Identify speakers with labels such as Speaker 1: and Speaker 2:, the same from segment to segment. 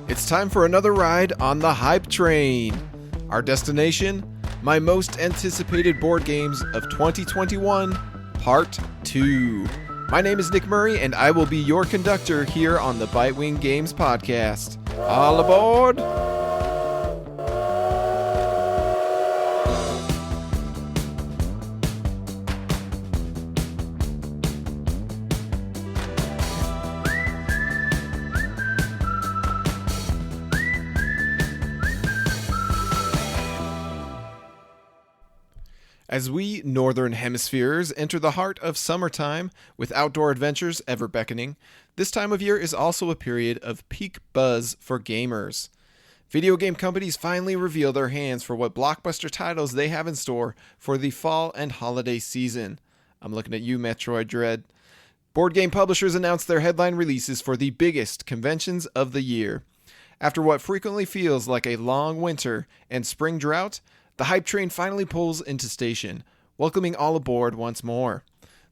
Speaker 1: It's time for another ride on the hype train. Our destination? My most anticipated board games of 2021, Part 2. My name is Nick Murray, and I will be your conductor here on the Bitewing Games podcast. All aboard! As we Northern Hemispheres enter the heart of summertime, with outdoor adventures ever beckoning, this time of year is also a period of peak buzz for gamers. Video game companies finally reveal their hands for what blockbuster titles they have in store for the fall and holiday season. I'm looking at you, Metroid Dread. Board game publishers announce their headline releases for the biggest conventions of the year. After what frequently feels like a long winter and spring drought, the hype train finally pulls into station, welcoming all aboard once more.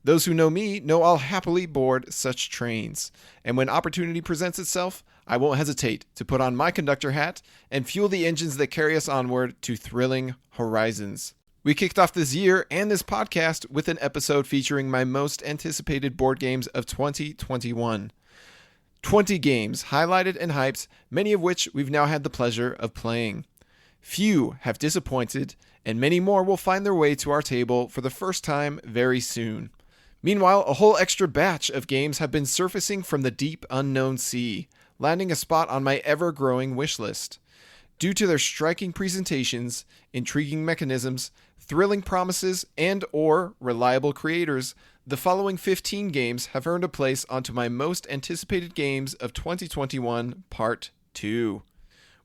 Speaker 1: Those who know me know I'll happily board such trains, and when opportunity presents itself, I won't hesitate to put on my conductor hat and fuel the engines that carry us onward to thrilling horizons. We kicked off this year and this podcast with an episode featuring my most anticipated board games of 2021. 20 games highlighted and hyped, many of which we've now had the pleasure of playing. Few have disappointed, and many more will find their way to our table for the first time very soon. Meanwhile, a whole extra batch of games have been surfacing from the deep unknown sea, landing a spot on my ever-growing wish list. Due to their striking presentations, intriguing mechanisms, thrilling promises, and/or reliable creators, the following 15 games have earned a place onto my most anticipated games of 2021 Part 2.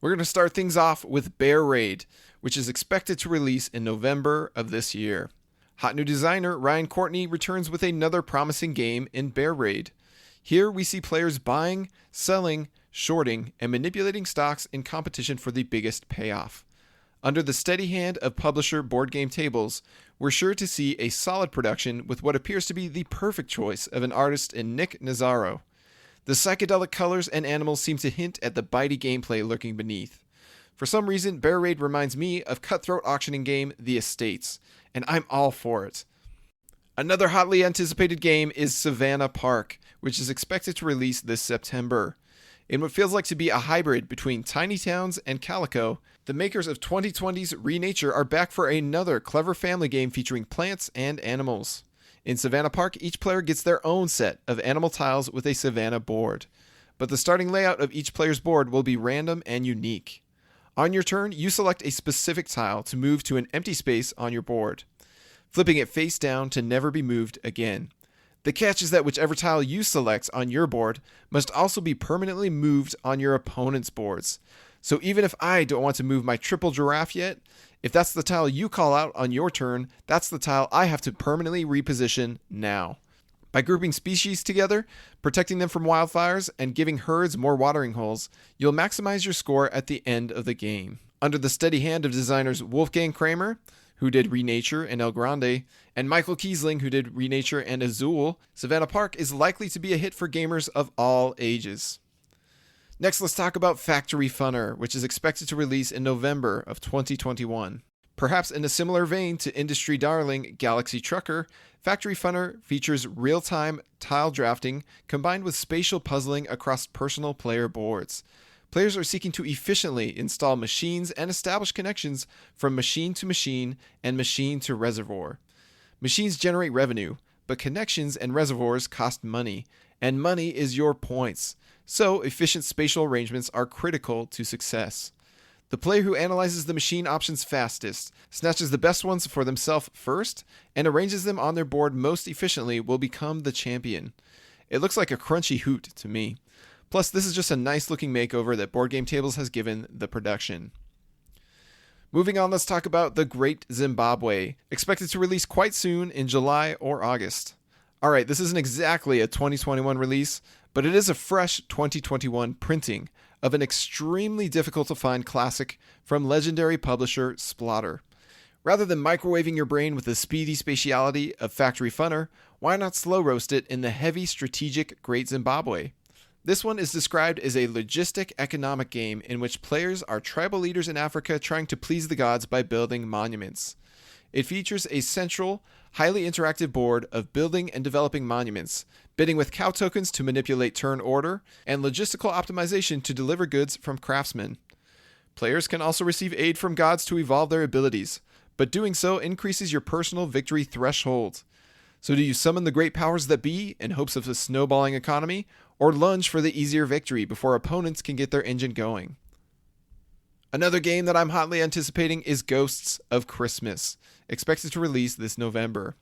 Speaker 1: We're going to start things off with Bear Raid, which is expected to release in November of this year. Hot new designer Ryan Courtney returns with another promising game in Bear Raid. Here we see players buying, selling, shorting, and manipulating stocks in competition for the biggest payoff. Under the steady hand of publisher Board Game Tables, we're sure to see a solid production with what appears to be the perfect choice of an artist in Nick Nazzaro. The psychedelic colors and animals seem to hint at the bitey gameplay lurking beneath. For some reason, Bear Raid reminds me of cutthroat auctioning game The Estates, and I'm all for it. Another hotly anticipated game is Savannah Park, which is expected to release this September. In what feels like to be a hybrid between Tiny Towns and Calico, the makers of 2020's Renature are back for another clever family game featuring plants and animals. In Savannah Park, each player gets their own set of animal tiles with a Savannah board, but the starting layout of each player's board will be random and unique. On your turn, you select a specific tile to move to an empty space on your board, flipping it face down to never be moved again. The catch is that whichever tile you select on your board must also be permanently moved on your opponent's boards. So even if I don't want to move my triple giraffe yet, if that's the tile you call out on your turn, that's the tile I have to permanently reposition now. By grouping species together, protecting them from wildfires, and giving herds more watering holes, you'll maximize your score at the end of the game. Under the steady hand of designers Wolfgang Kramer, who did Renature and El Grande, and Michael Kiesling, who did Renature and Azul, Savannah Park is likely to be a hit for gamers of all ages. Next, let's talk about Factory Funner, which is expected to release in November of 2021. Perhaps in a similar vein to industry darling Galaxy Trucker, Factory Funner features real-time tile drafting combined with spatial puzzling across personal player boards. Players are seeking to efficiently install machines and establish connections from machine to machine and machine to reservoir. Machines generate revenue, but connections and reservoirs cost money, and money is your points. So, efficient spatial arrangements are critical to success. The player who analyzes the machine options fastest, snatches the best ones for themselves first, and arranges them on their board most efficiently will become the champion. It looks like a crunchy hoot to me. Plus, this is just a nice looking makeover that Board Game Tables has given the production. Moving on, let's talk about The Great Zimbabwe, expected to release quite soon in July or August. Alright, this isn't exactly a 2021 release, but it is a fresh 2021 printing of an extremely difficult to find classic from legendary publisher Splotter. Rather than microwaving your brain with the speedy spatiality of Factory Funner, why not slow roast it in the heavy strategic Great Zimbabwe? This one is described as a logistic economic game in which players are tribal leaders in Africa trying to please the gods by building monuments. It features a central, highly interactive board of building and developing monuments, bidding with cow tokens to manipulate turn order, and logistical optimization to deliver goods from craftsmen. Players can also receive aid from gods to evolve their abilities, but doing so increases your personal victory threshold. So do you summon the great powers that be in hopes of a snowballing economy, or lunge for the easier victory before opponents can get their engine going? Another game that I'm hotly anticipating is Ghosts of Christmas, expected to release this November.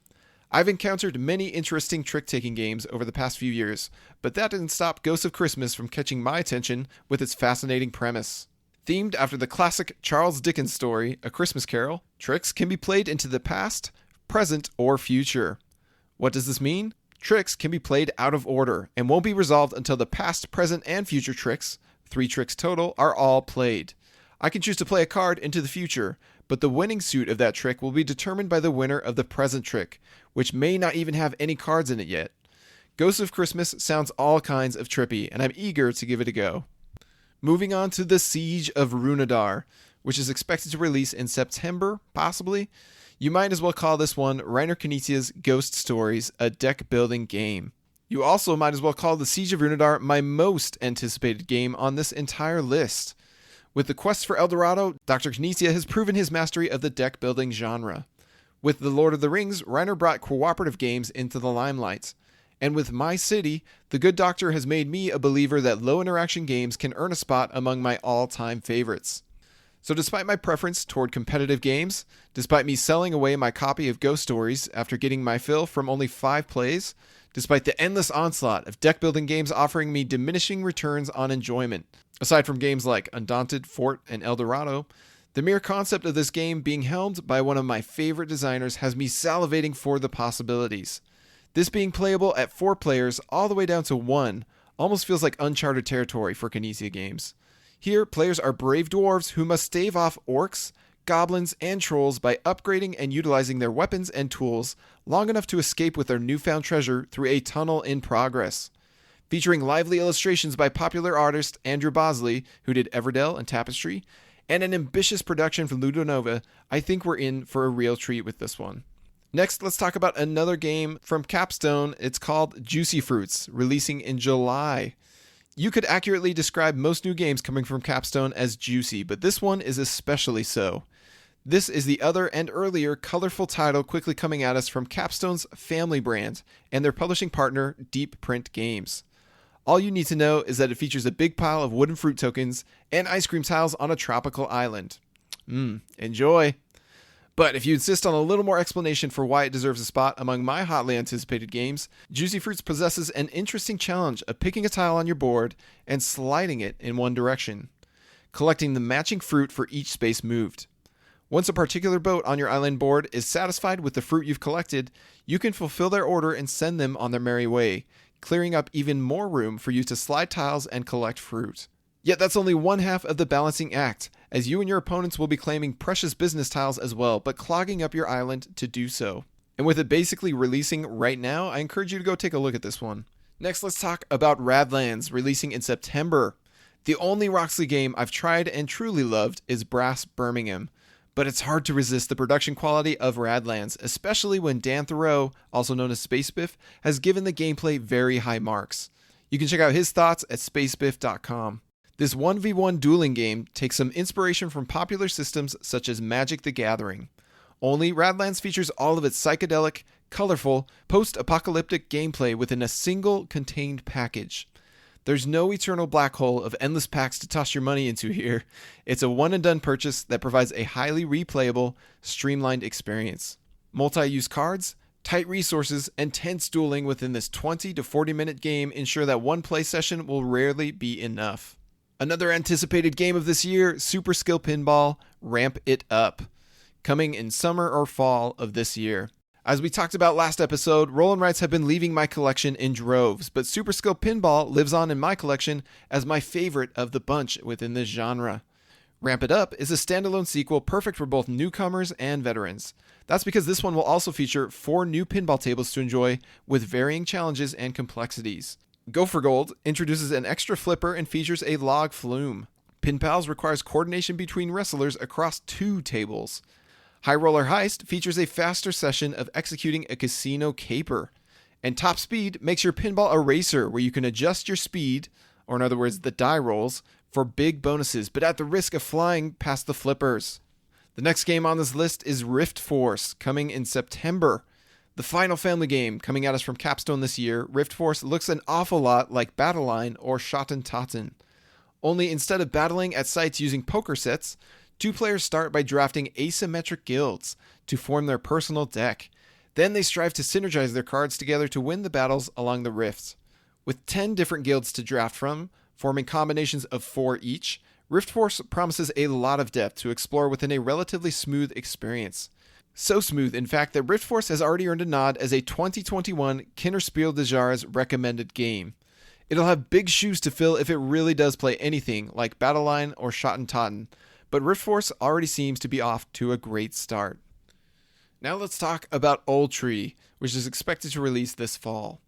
Speaker 1: I've encountered many interesting trick-taking games over the past few years, but that didn't stop Ghosts of Christmas from catching my attention with its fascinating premise. Themed after the classic Charles Dickens story, A Christmas Carol, tricks can be played into the past, present, or future. What does this mean? Tricks can be played out of order and won't be resolved until the past, present, and future tricks, 3 tricks total, are all played. I can choose to play a card into the future, but the winning suit of that trick will be determined by the winner of the present trick, which may not even have any cards in it yet. Ghosts of Christmas sounds all kinds of trippy, and I'm eager to give it a go. Moving on to the Siege of Runedar, which is expected to release in September, possibly. You might as well call this one Reiner Knizia's Ghost Stories, a deck-building game. You also might as well call the Siege of Runedar my most anticipated game on this entire list. With the quest for El Dorado, Dr. Knizia has proven his mastery of the deck-building genre. With The Lord of the Rings, Reiner brought cooperative games into the limelight. And with My City, the good doctor has made me a believer that low-interaction games can earn a spot among my all-time favorites. So despite my preference toward competitive games, despite me selling away my copy of Ghost Stories after getting my fill from only 5 plays, despite the endless onslaught of deck-building games offering me diminishing returns on enjoyment, aside from games like Undaunted, Fort, and El Dorado, the mere concept of this game being helmed by one of my favorite designers has me salivating for the possibilities. This being playable at 4 players all the way down to 1 almost feels like uncharted territory for Knizia games. Here, players are brave dwarves who must stave off orcs, goblins, and trolls by upgrading and utilizing their weapons and tools long enough to escape with their newfound treasure through a tunnel in progress. Featuring lively illustrations by popular artist Andrew Bosley, who did Everdell and Tapestry, and an ambitious production from Ludonova, I think we're in for a real treat with this one. Next, let's talk about another game from Capstone. It's called Juicy Fruits, releasing in July. You could accurately describe most new games coming from Capstone as juicy, but this one is especially so. This is the other and earlier colorful title quickly coming at us from Capstone's family brand and their publishing partner, Deep Print Games. All you need to know is that it features a big pile of wooden fruit tokens and ice cream tiles on a tropical island. Enjoy! But if you insist on a little more explanation for why it deserves a spot among my hotly anticipated games, Juicy Fruits possesses an interesting challenge of picking a tile on your board and sliding it in one direction, collecting the matching fruit for each space moved. Once a particular boat on your island board is satisfied with the fruit you've collected, you can fulfill their order and send them on their merry way, clearing up even more room for you to slide tiles and collect fruit. Yet that's only one half of the balancing act, as you and your opponents will be claiming precious business tiles as well, but clogging up your island to do so. And with it basically releasing right now, I encourage you to go take a look at this one. Next, let's talk about Radlands, releasing in September. The only Roxley game I've tried and truly loved is Brass Birmingham, but it's hard to resist the production quality of Radlands, especially when Dan Thoreau, also known as SpaceBiff, has given the gameplay very high marks. You can check out his thoughts at spacebiff.com. This 1v1 dueling game takes some inspiration from popular systems such as Magic the Gathering. Only Radlands features all of its psychedelic, colorful, post-apocalyptic gameplay within a single contained package. There's no eternal black hole of endless packs to toss your money into here. It's a one-and-done purchase that provides a highly replayable, streamlined experience. Multi-use cards, tight resources, and tense dueling within this 20 to 40 minute game ensure that one play session will rarely be enough. Another anticipated game of this year, Super Skill Pinball, Ramp It Up, coming in summer or fall of this year. As we talked about last episode, roll and rights have been leaving my collection in droves, but Super Skill Pinball lives on in my collection as my favorite of the bunch within this genre. Ramp It Up is a standalone sequel perfect for both newcomers and veterans. That's because this one will also feature 4 new pinball tables to enjoy with varying challenges and complexities. Go for Gold introduces an extra flipper and features a log flume. Pinballs requires coordination between wrestlers across 2 tables. High Roller Heist features a faster session of executing a casino caper. And Top Speed makes your pinball a racer where you can adjust your speed, or in other words, the die rolls, for big bonuses, but at the risk of flying past the flippers. The next game on this list is Riftforce, coming in September. The final family game coming at us from Capstone this year, Riftforce looks an awful lot like Battleline or Schotten Totten. Only instead of battling at sites using poker sets, 2 players start by drafting asymmetric guilds to form their personal deck. Then they strive to synergize their cards together to win the battles along the rifts. With 10 different guilds to draft from, forming combinations of 4 each, Riftforce promises a lot of depth to explore within a relatively smooth experience. So smooth, in fact, that Riftforce has already earned a nod as a 2021 Kinderspiel des Jahres recommended game. It'll have big shoes to fill if it really does play anything like Battleline or Schotten Totten, but Riftforce already seems to be off to a great start. Now let's talk about Oltréé, which is expected to release this fall.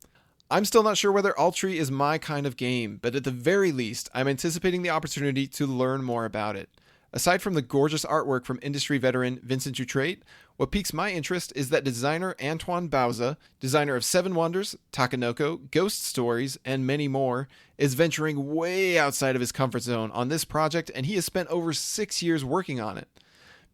Speaker 1: I'm still not sure whether Oltréé is my kind of game, but at the very least, I'm anticipating the opportunity to learn more about it. Aside from the gorgeous artwork from industry veteran Vincent Dutrait, what piques my interest is that designer Antoine Bauza, designer of Seven Wonders, Takenoko, Ghost Stories, and many more, is venturing way outside of his comfort zone on this project, and he has spent over 6 years working on it.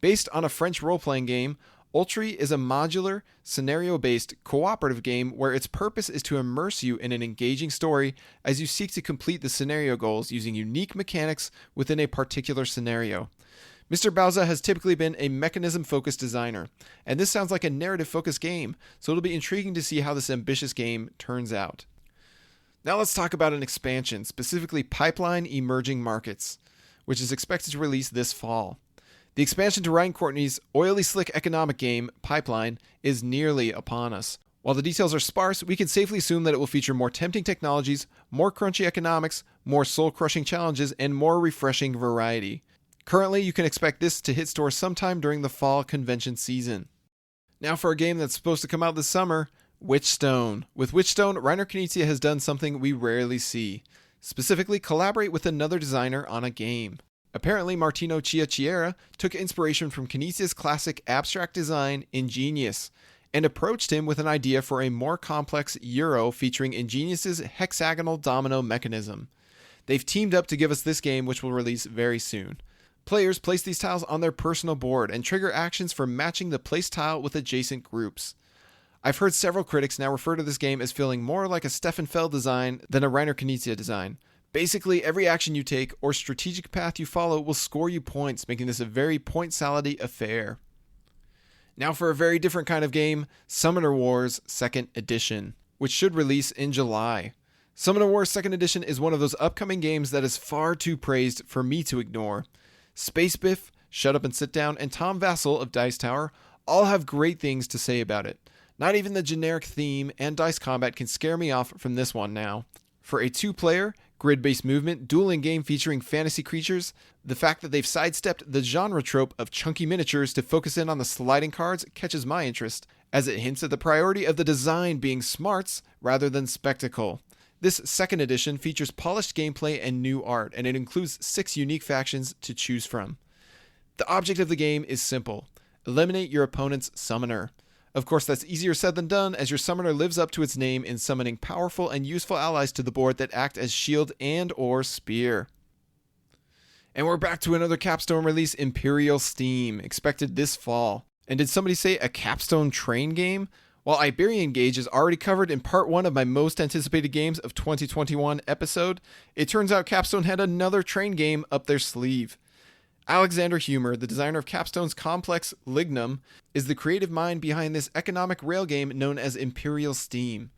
Speaker 1: Based on a French role-playing game, Oltréé is a modular, scenario-based, cooperative game where its purpose is to immerse you in an engaging story as you seek to complete the scenario goals using unique mechanics within a particular scenario. Mr. Bauza has typically been a mechanism-focused designer, and this sounds like a narrative-focused game, so it'll be intriguing to see how this ambitious game turns out. Now let's talk about an expansion, specifically Pipeline Emerging Markets, which is expected to release this fall. The expansion to Ryan Courtney's oily slick economic game, Pipeline, is nearly upon us. While the details are sparse, we can safely assume that it will feature more tempting technologies, more crunchy economics, more soul-crushing challenges, and more refreshing variety. Currently, you can expect this to hit stores sometime during the fall convention season. Now for a game that's supposed to come out this summer, Witchstone. With Witchstone, Reiner Knizia has done something we rarely see. Specifically, collaborate with another designer on a game. Apparently, Martino Chiachiera took inspiration from Knizia's classic abstract design, Ingenious, and approached him with an idea for a more complex Euro featuring Ingenious' hexagonal domino mechanism. They've teamed up to give us this game, which will release very soon. Players place these tiles on their personal board and trigger actions for matching the placed tile with adjacent groups. I've heard several critics now refer to this game as feeling more like a Stefan Feld design than a Reiner Knizia design. Basically, every action you take or strategic path you follow will score you points, making this a very point-salady affair. Now for a very different kind of game, Summoner Wars 2nd Edition, which should release in July. Summoner Wars 2nd Edition is one of those upcoming games that is far too praised for me to ignore. Space Biff, Shut Up and Sit Down, and Tom Vassell of Dice Tower all have great things to say about it. Not even the generic theme and dice combat can scare me off from this one now. For a 2-player, grid-based movement, dueling game featuring fantasy creatures, the fact that they've sidestepped the genre trope of chunky miniatures to focus in on the sliding cards catches my interest, as it hints at the priority of the design being smarts rather than spectacle. This 2nd edition features polished gameplay and new art, and it includes 6 unique factions to choose from. The object of the game is simple: eliminate your opponent's summoner. Of course, that's easier said than done, as your summoner lives up to its name in summoning powerful and useful allies to the board that act as shield and or spear. And we're back to another Capstone release, Imperial Steam, expected this fall. And did somebody say a Capstone train game? While Iberian Gauge is already covered in part 1 of my most anticipated games of 2021 episode, it turns out Capstone had another train game up their sleeve. Alexander Humer, the designer of Capstone's complex Lignum, is the creative mind behind this economic rail game known as Imperial Steam.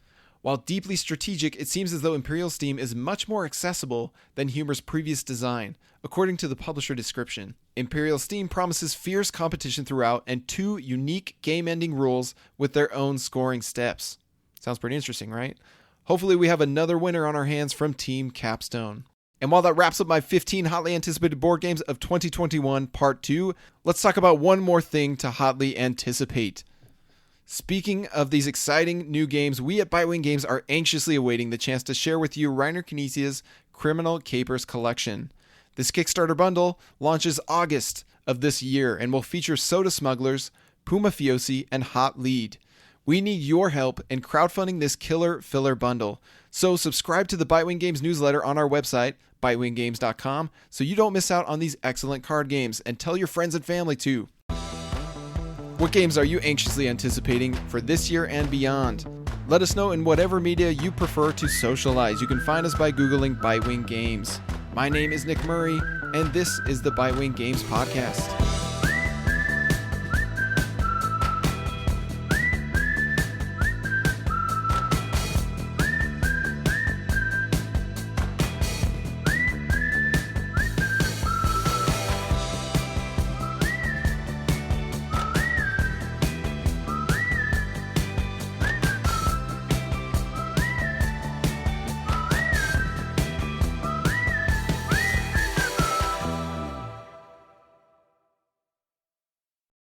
Speaker 1: While deeply strategic, it seems as though Imperial Steam is much more accessible than Humer's previous design, according to the publisher description. Imperial Steam promises fierce competition throughout and 2 unique game-ending rules with their own scoring steps. Sounds pretty interesting, right? Hopefully we have another winner on our hands from Team Capstone. And while that wraps up my 15 hotly anticipated board games of 2021 Part 2, let's talk about one more thing to hotly anticipate. Speaking of these exciting new games, we at Bitewing Games are anxiously awaiting the chance to share with you Reiner Knizia's Criminal Capers collection. This Kickstarter bundle launches August of this year and will feature Soda Smugglers, Puma Fiosi, and Hot Lead. We need your help in crowdfunding this killer filler bundle. So subscribe to the Bitewing Games newsletter on our website, bitewinggames.com, so you don't miss out on these excellent card games, and tell your friends and family too. What games are you anxiously anticipating for this year and beyond? Let us know in whatever media you prefer to socialize. You can find us by Googling Bitewing Games. My name is Nick Murray, and this is the Bitewing Games Podcast.